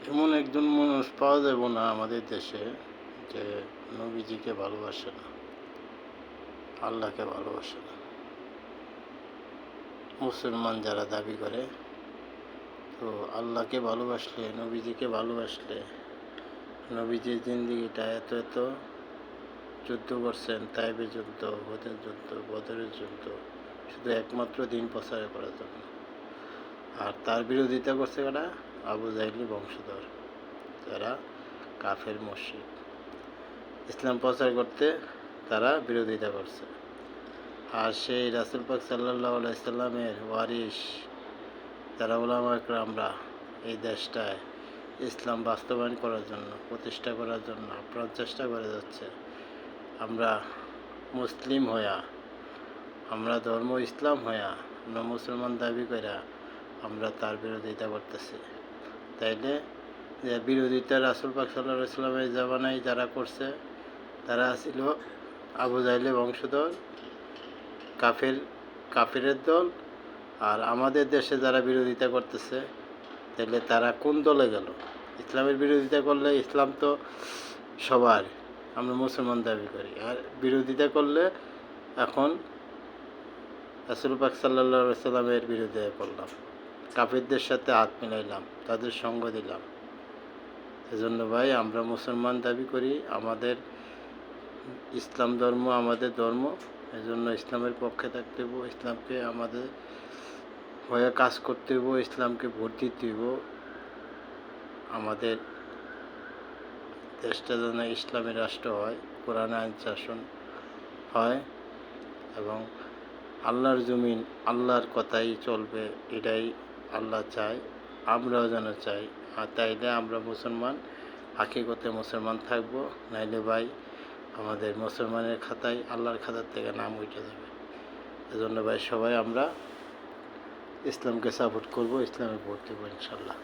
এমন একজন মানুষ পাওয়া যাব না আমাদের দেশে যে নবীজিকে ভালোবাসে না, আল্লাহকে ভালোবাসে না। মুসলমান যারা দাবি করে, তো আল্লাহকে ভালোবাসলে, নবীজিকে ভালোবাসলে, নবীজির জিন্দিগিটা এত এত যুদ্ধ করছেন, তাইফের যুদ্ধ, হুদের যুদ্ধ, বদরের যুদ্ধ, শুধু একমাত্র দিন প্রচার করার জন্য। আর তার বিরোধিতা করছে কারা? আবু জাহলি বংশধর, যারা কাফের মুশরিক। ইসলাম প্রচার করতে তারা বিরোধিতা করছে। আর সেই রাসূল পাক সাল্লাল্লাহু আলাইহি সাল্লামের ওয়ারিস যারা উলামা ইকরামরা এই দেশটায় ইসলাম বাস্তবায়ন করার জন্য, প্রতিষ্ঠা করার জন্য আপ্রাণ চেষ্টা করে যাচ্ছে। আমরা মুসলিম হইয়া, আমরা ধর্ম ইসলাম হইয়া, আমরা মুসলমান দাবি কইরা আমরা তার বিরোধিতা করতেছি। তাইলে যে বিরোধিতা রাসূল পাক সাল্লাল্লাহু আলাইহি সাল্লামের জামানায় যারা করছে, তারা ছিল আবু জাহলের বংশধর, কাফেরের দল। আর আমাদের দেশে যারা বিরোধিতা করতেছে, তাহলে তারা কোন দলে গেল? ইসলামের বিরোধিতা করলে ইসলাম তো সবার, আমরা মুসলমান দাবি করি। আর বিরোধিতা করলে এখন রাসূল পাক সাল্লাল্লাহু আলাইহি সাল্লামের বিরোধিতা করলাম, কাফেরদের সাথে হাত মিলাইলাম, তাদের সঙ্গ দিলাম। এজন্য ভাই, আমরা মুসলমান দাবি করি, আমাদের ইসলাম ধর্ম আমাদের ধর্ম। এজন্য ইসলামের পক্ষে থাকতে হইব, ইসলামকে আমাদের হয়ে কাজ করতে হইব, ইসলামকে ভোট দিতে হইব। আমাদের দেশটা যেন ইসলামী রাষ্ট্র হয়, কোরআন আইন শাসন হয় এবং আল্লাহর জমিন আল্লাহর কথাই চলবে, এটাই আল্লাহ চায়, আমরাও যেন চাই। আর তাইলে আমরা মুসলমান, হাকিকতে মুসলমান থাকব। নাইলে ভাই, আমাদের মুসলমানের খাতায় আল্লাহর খাতার থেকে নাম উঠে যাবে। এজন্য ভাই, সবাই আমরা ইসলামকে সাপোর্ট করব, ইসলামে ভোট দেবো ইনশাল্লাহ।